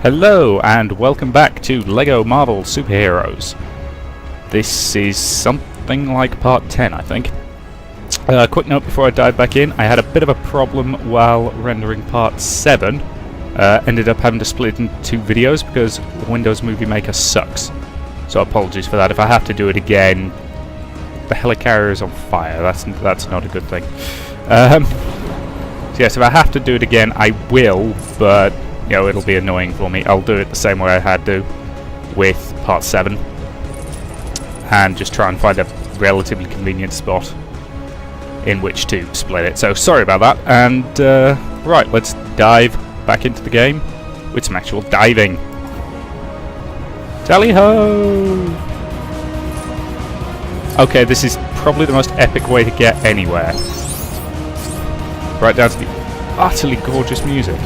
Hello and welcome back to LEGO Marvel Superheroes. This is something like part 10, I think. Quick note before I dive back in, I had a bit of a problem while rendering part 7. Ended up having to split it into 2 videos because the Windows Movie Maker sucks. So apologies for that. If I have to do it again, the helicarrier is on fire. That's not a good thing. So yes, if I have to do it again, I will, but you know, it'll be annoying for me. I'll do it the same way I had to with part 7 and just try and find a relatively convenient spot in which to split it. So sorry about that, and right, let's dive back into the game with some actual diving. Tally-ho! Okay, this is probably the most epic way to get anywhere. Right down to the utterly gorgeous music.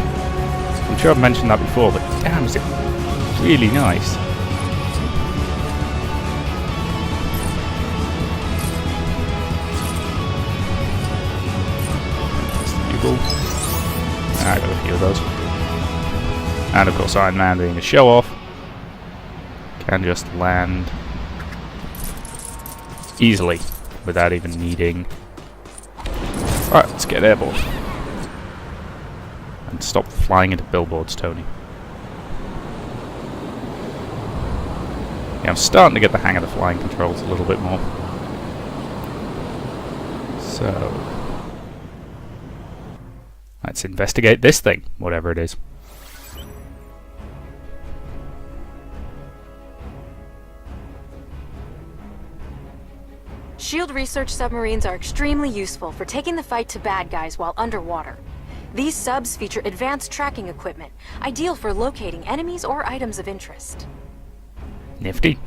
I'm sure I've mentioned that before, but damn, is it really nice. That's the bugle. I got a few of those. And of course Iron Man being a show-off can just land easily without even needing... Alright, let's get airborne. And stop flying into billboards, Tony. Yeah, I'm starting to get the hang of the flying controls a little bit more. So... let's investigate this thing, whatever it is. Shield research submarines are extremely useful for taking the fight to bad guys while underwater. These subs feature advanced tracking equipment, ideal for locating enemies or items of interest. Nifty.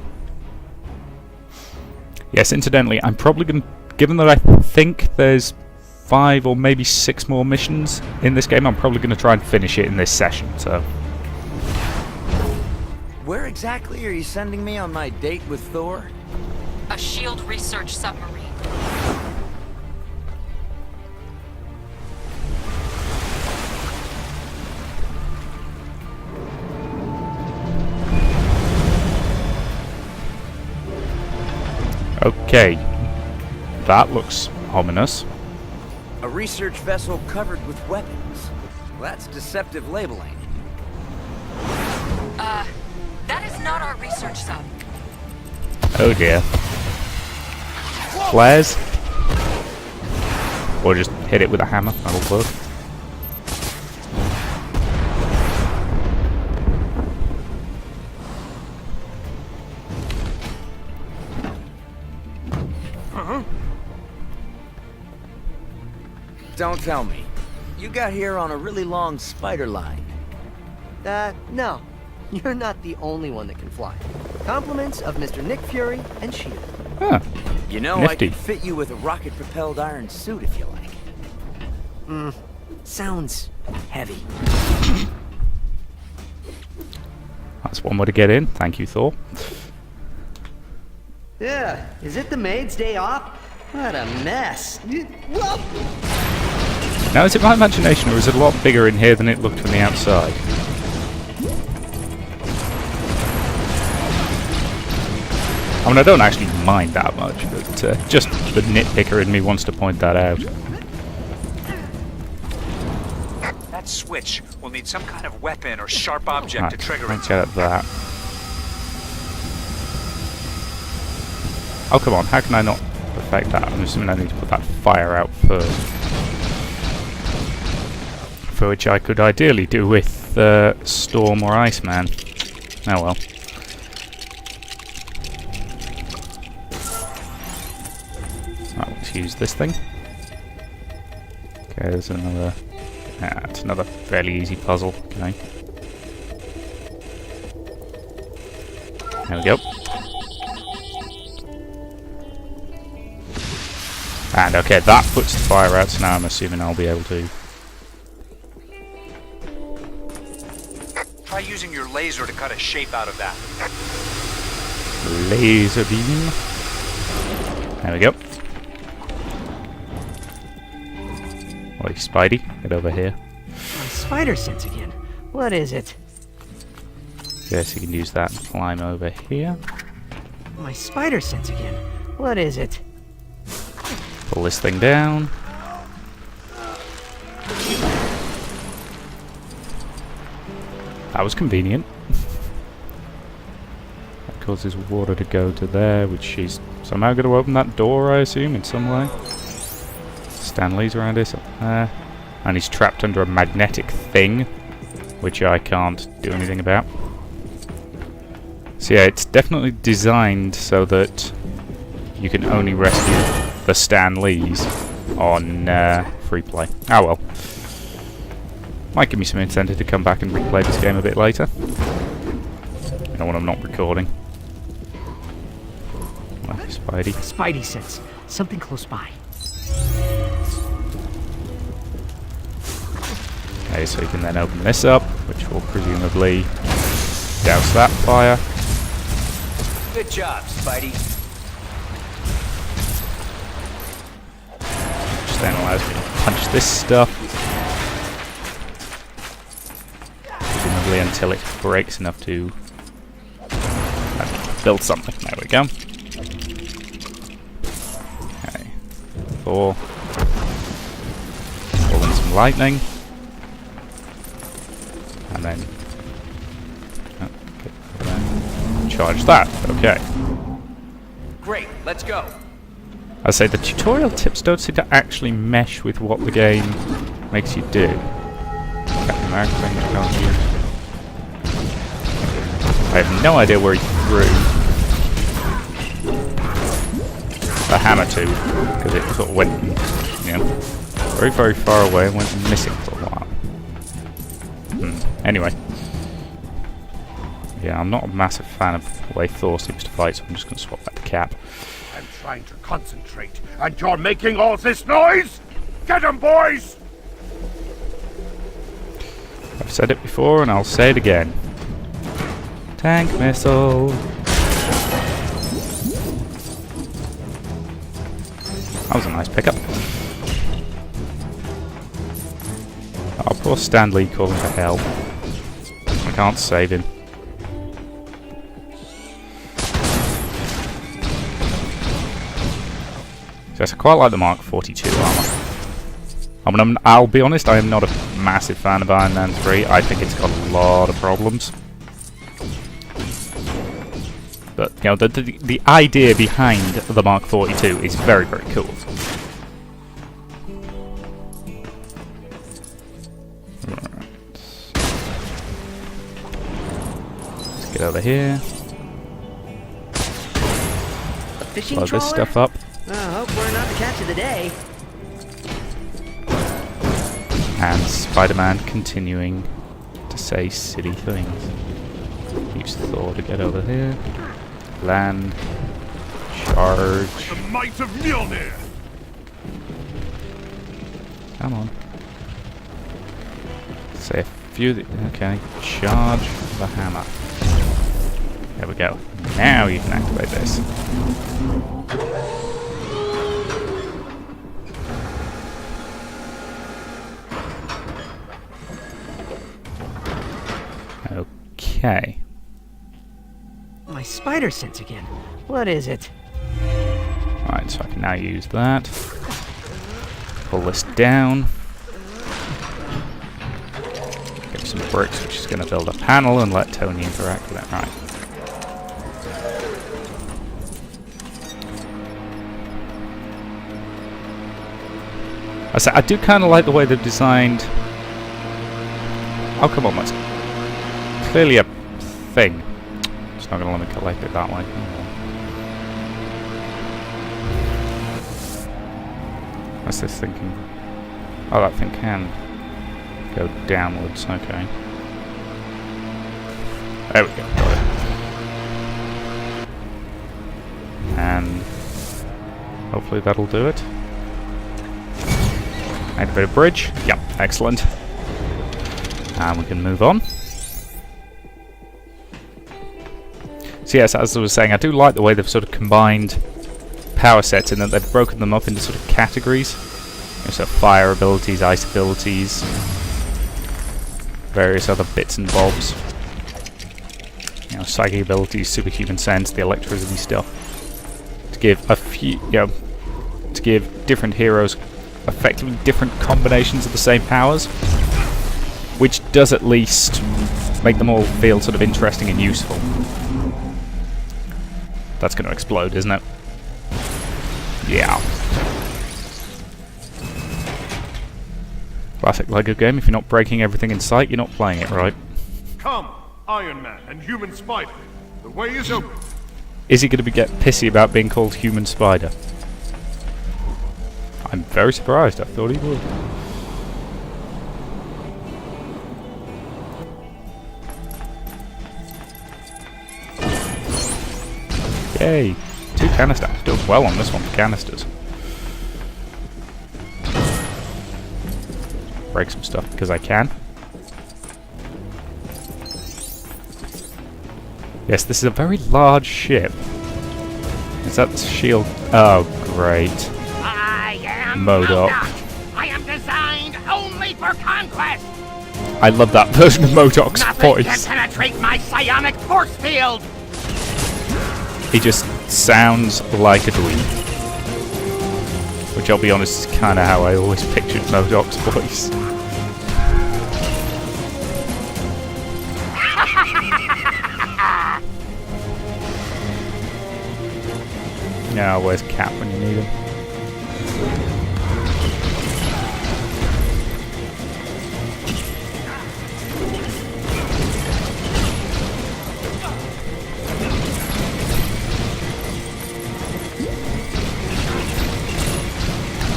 Yes, incidentally, I'm probably going to... given that I think there's 5 or maybe 6 more missions in this game, I'm probably going to try and finish it in this session, so... Where exactly are you sending me on my date with Thor? A Shield research submarine. Okay. That looks ominous. A research vessel covered with weapons. Well, that's deceptive labeling. That is not our research sub. Oh dear. Flares? Or just hit it with a hammer, that'll work. Don't tell me. You got here on a really long spider line. No. You're not the only one that can fly. Compliments of Mr. Nick Fury and S.H.I.E.L.D. Huh. You know, Nifty. I could fit you with a rocket-propelled iron suit if you like. Sounds heavy. That's one way to get in. Thank you, Thor. Yeah, is it the maid's day off? What a mess. Whoa! Now, is it my imagination, or is it a lot bigger in here than it looked from the outside? I mean, I don't actually mind that much, but just the nitpicker in me wants to point that out. That switch will need some kind of weapon or sharp object Right, to trigger let's it. get at that. Oh, come on, how can I not affect that? I'm assuming I need to put that fire out first. For which I could ideally do with Storm or Iceman. Oh well. Right, let's use this thing. Okay, there's another... it's another fairly easy puzzle. Okay. There we go. And okay, that puts the fire out, so now I'm assuming I'll be able to... Try using your laser to cut a shape out of that. Laser beam. There we go. Oi, Spidey, get over here. My spider sense again. What is it? Guess you can use that and climb over here. My spider sense again. What is it? Pull this thing down. That was convenient. That causes water to go to there, which she's somehow going to open that door, I assume, in some way. Stanley's around here somewhere. And he's trapped under a magnetic thing, which I can't do anything about. So yeah, it's definitely designed so that you can only rescue the Stan Lees on free play. Oh well. Might give me some incentive to come back and replay this game a bit later. You know, when I'm not recording. Well, Spidey. Spidey sense. Something close by. Okay, so you can then open this up, which will presumably douse that fire. Good job, Spidey. Which then allows me to punch this stuff. Presumably until it breaks enough to build something. There we go. Okay. 4. Pull in some lightning. And then charge that. Okay. Great, let's go. I say the tutorial tips don't seem to actually mesh with what the game makes you do. Captain America thing, can't use. I have no idea where he threw the hammer to, because it sort of went, you know, very, very far away and went missing for a while. Anyway. Yeah, I'm not a massive fan of the way Thor seems to fight, so I'm just going to swap back to Cap. I'm trying to concentrate, and you're making all this noise? Get 'em, boys! I've said it before, and I'll say it again. Tank missile! That was a nice pickup. Oh, poor Stan Lee calling for help. I can't save him. Yes, I quite like the Mark 42 armor. I mean, I'll be honest, I am not a massive fan of Iron Man 3. I think it's got a lot of problems. But, you know, the idea behind the Mark 42 is very, very cool. Right. Let's get over here. Fishing Blow trawler? this stuff up. Hope we're not the catch of the day. And Spider-Man continuing to say silly things. Use Thor to get over here. Land. Charge. The might of Mjolnir! Come on. Say a few. Okay. Charge the hammer. There we go. Now you can activate this. Okay. My spider sense again. What is it? Alright, so I can now use that. Pull this down. Get some bricks, which is going to build a panel and let Tony interact with it. Right. I do kind of like the way they've designed. Oh, come on, that's clearly a thing. It's not going to let me collect it that way. What's this thinking? Oh, that thing can go downwards. Okay. There we go. Got it. And hopefully that'll do it. Activate a bridge. Yep, excellent. And we can move on. So yes, as I was saying, I do like the way they've sort of combined power sets in that they've broken them up into sort of categories. So fire abilities, ice abilities, various other bits and bobs. psychic abilities, superhuman sense, the electricity stuff, to give a few, to give different heroes effectively different combinations of the same powers, which does at least make them all feel sort of interesting and useful. That's going to explode, isn't it? Yeah. Classic LEGO game. If you're not breaking everything in sight, you're not playing it right. Come, Iron Man and Human Spider. The way is open. Is he going to get pissy about being called Human Spider? I'm very surprised. I thought he would. Yay! 2 canisters. I'm doing well on this one for canisters. Break some stuff because I can. Yes, this is a very large ship. Is that the shield? Oh, great. I am MODOK. I am designed only for conquest. I love that version of MODOK's Nothing can voice. penetrate my psionic force field. He just sounds like a dweeb. Which, I'll be honest, is kind of how I always pictured MODOK's voice. Now, where's Cap when you need him?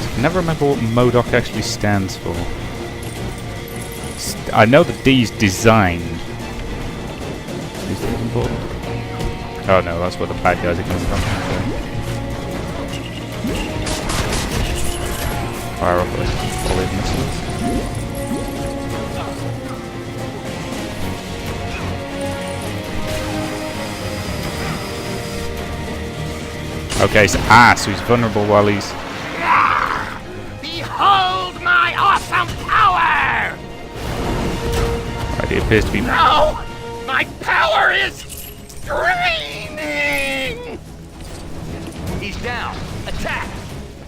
I never remember what MODOK actually stands for. I know that D's designed. Is that important? Oh no, that's where the bad guys are coming from. Fire off like volley of missiles. Okay, so he's vulnerable while he's... Behold my awesome power! Right, he appears to be... No! My power is draining! He's down. Attack!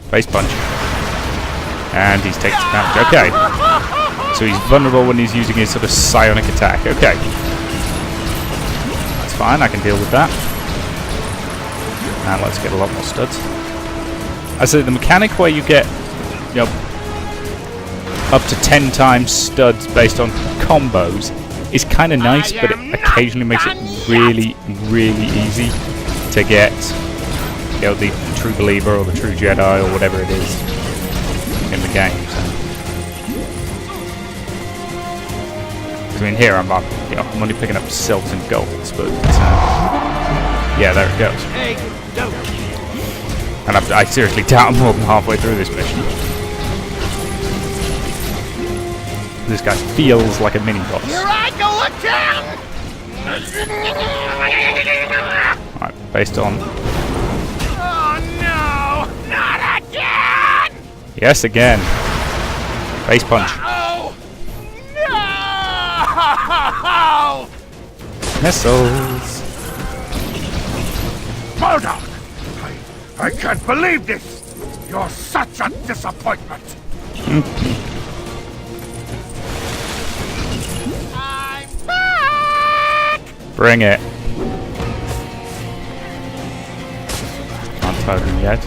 Face punch. And he's taken some damage. Okay. So he's vulnerable when he's using his sort of psionic attack. Okay. That's fine, I can deal with that. And let's get a lot more studs. I say the mechanic where you get, up to 10 times studs based on combos is kind of nice, but it occasionally makes it really, really easy to get, the true believer or the true Jedi or whatever it is in the game. So. I mean, here I'm only picking up silvers and golds, but yeah, there it goes. Hey, don't. And I seriously doubt I'm more than halfway through this mission. This guy feels like a mini boss. Here I go again! Alright, based on... Oh no! Not again! Yes, again. Face punch. Oh no! Missiles. MODOK! I can't believe this! You're such a disappointment! I'm back! Bring it. Can't target him yet.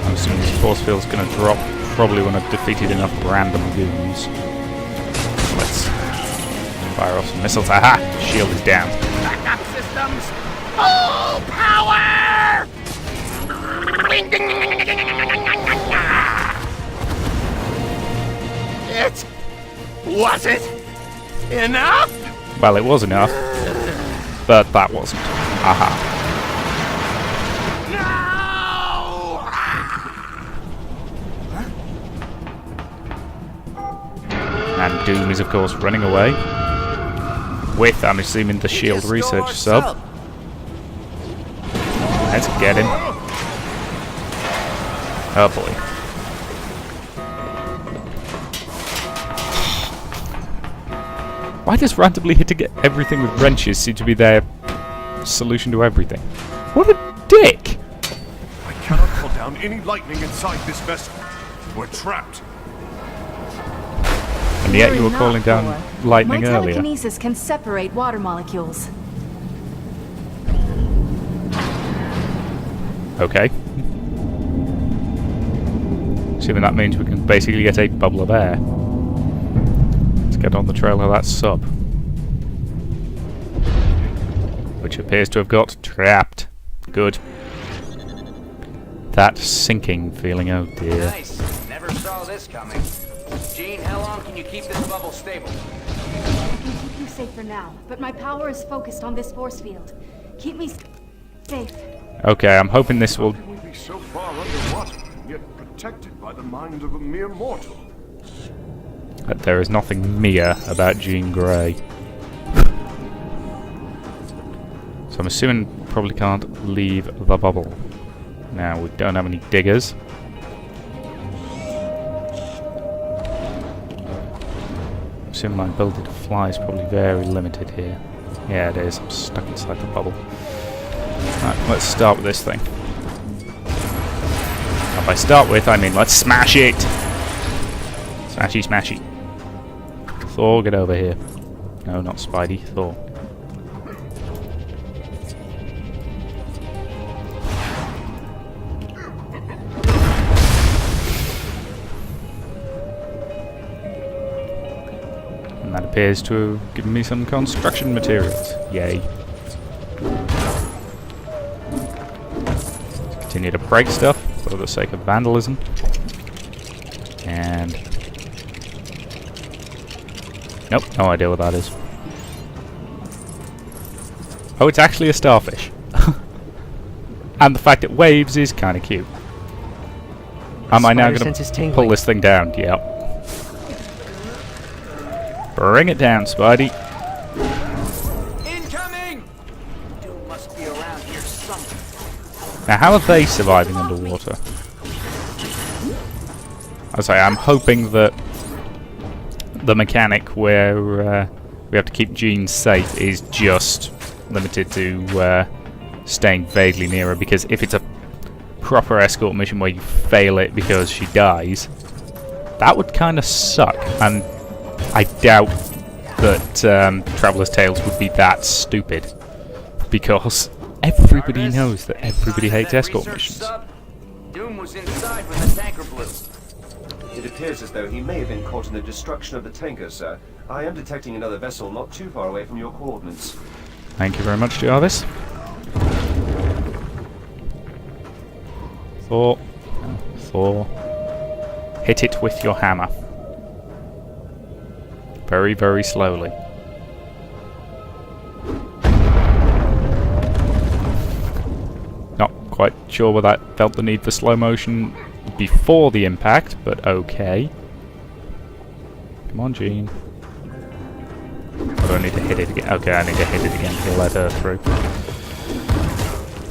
I'm assuming this force field's going to drop probably when I've defeated enough random goons. Let's fire off some missiles. Aha! Shield is down. Backup systems! Full power! Was it enough? Well, it was enough, but that wasn't. Aha. No! And Doom is, of course, running away with, I'm assuming, the shield Just research our sub. Let's get him. Oh boy. Why does randomly hitting everything with wrenches seem to be their solution to everything? What a dick! I cannot call down any lightning inside this vessel. We're trapped. And yet you were calling down lightning My earlier. telekinesis can separate water molecules. Okay. Assuming that means we can basically get a bubble of air. Let's get on the trail of that sub. Which appears to have got trapped. Good. That sinking feeling, oh dear. Nice. Never saw this coming. Gene, how long can you keep this bubble stable? I can keep you safe for now, but my power is focused on this force field. Keep me safe. Okay, I'm hoping this will... How can we be so far underwater, and yet protected by the mind of a mere mortal? There is nothing Mia about Jean Grey. So I'm assuming probably can't leave the bubble. Now, we don't have any diggers. I'm assuming my ability to fly is probably very limited here. Yeah, it is. I'm stuck inside the bubble. Right, let's start with this thing. Now, by start with, I mean let's smash it! Smashy, smashy. Thor, get over here. No, not Spidey. Thor. And that appears to have given me some construction materials. Yay. Let's continue to break stuff for the sake of vandalism. And... nope, no idea what that is. Oh, it's actually a starfish. And the fact it waves is kind of cute. Am I now going to pull this thing down? Yep. Bring it down, Spidey. Incoming! Doom must be around here somewhere. Now, how are they surviving underwater? I say, I'm hoping that the mechanic where we have to keep Jean safe is just limited to staying vaguely near her, because if it's a proper escort mission where you fail it because she dies, that would kind of suck, and I doubt that Traveller's Tales would be that stupid, because everybody knows that everybody hates escort missions. Doom was inside when the tanker blew. It appears as though he may have been caught in the destruction of the tanker, sir. I am detecting another vessel not too far away from your coordinates. Thank you very much, Jarvis. Thor. Thor. Hit it with your hammer. Very, very slowly. Not quite sure whether that felt the need for slow motion before the impact, but okay. Come on, Jean. I don't need to hit it again. Okay, I need to hit it again to let her through.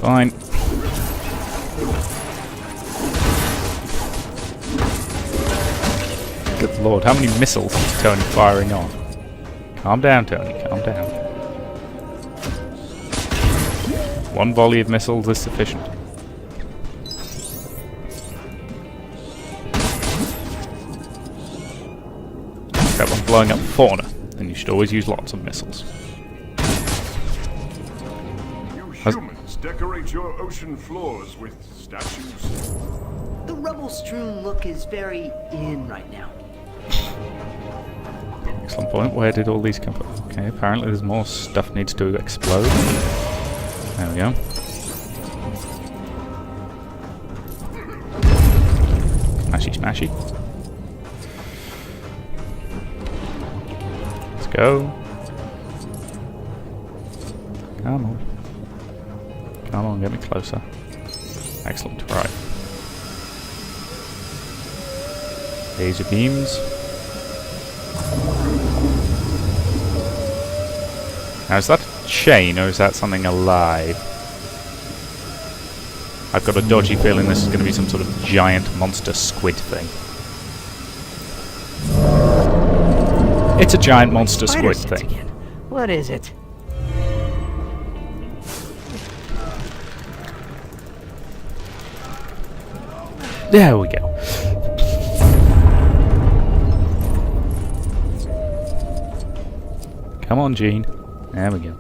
Fine. Good lord, how many missiles is Tony firing off? Calm down, Tony, calm down. One volley of missiles is sufficient. Except when blowing up fauna, then you should always use lots of missiles. You humans decorate your ocean floors with statues. The rubble-strewn look is very in right now. Excellent point. Where did all these come from? Okay, apparently there's more stuff needs to explode. There we go. Smashy, smashy. Let's go. Come on. Come on, get me closer. Excellent, right. Laser beams. Now, is that a chain, or is that something alive? I've got a dodgy feeling this is going to be some sort of giant monster squid thing. It's a giant monster Spider squid sense thing. again. What is it? There we go. Come on, Gene. There we go.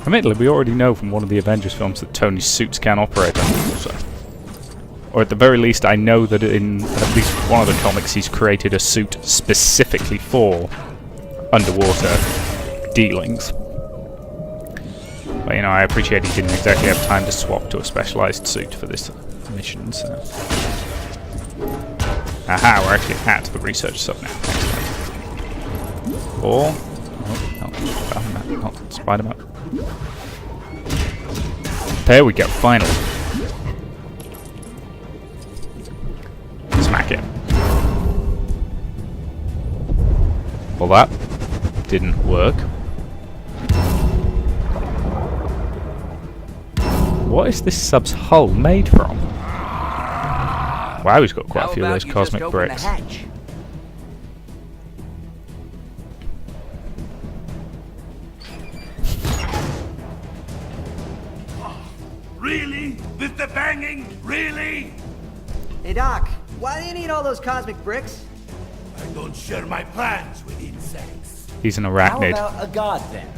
Admittedly, we already know from one of the Avengers films that Tony's suits can operate underwater. So. Or at the very least, I know that in at least one of the comics he's created a suit specifically for underwater dealings. But, you know, I appreciate he didn't exactly have time to swap to a specialised suit for this mission, so... Aha, we're actually at the research sub now. Or... not Spider-Man. There we go, finally. Smack it. Well, that didn't work. What is this sub's hull made from? Wow, he's got quite a few of those cosmic bricks. Really? With the banging? Really? Hey, Doc, why do you need all those cosmic bricks? I don't share my plans with insects. He's an arachnid. How about a god then?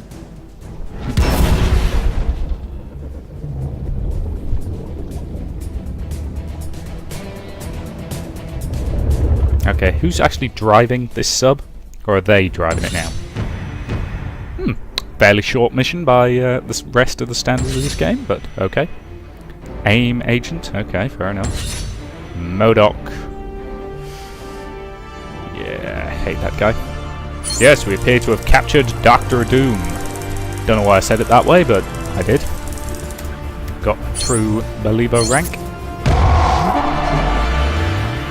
Okay, who's actually driving this sub? Or are they driving it now? Fairly short mission by the rest of the standards of this game, but okay. AIM agent, okay, fair enough. MODOK. Yeah, I hate that guy. Yes, we appear to have captured Dr. Doom. Don't know why I said it that way, but I did. Got true believer rank.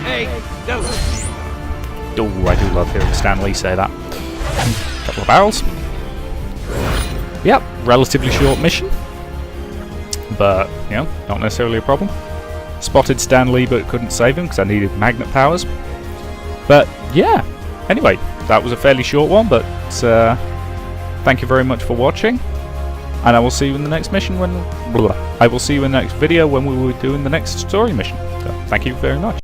Hey, don't. Oh, I do love hearing Stan Lee say that. Couple of barrels. Yep, relatively short mission. But, you know, not necessarily a problem. Spotted Stan Lee but couldn't save him because I needed magnet powers. But, yeah. Anyway, that was a fairly short one, but thank you very much for watching. And I will see you in the next mission when... I will see you in the next video when we will be doing the next story mission. So, thank you very much.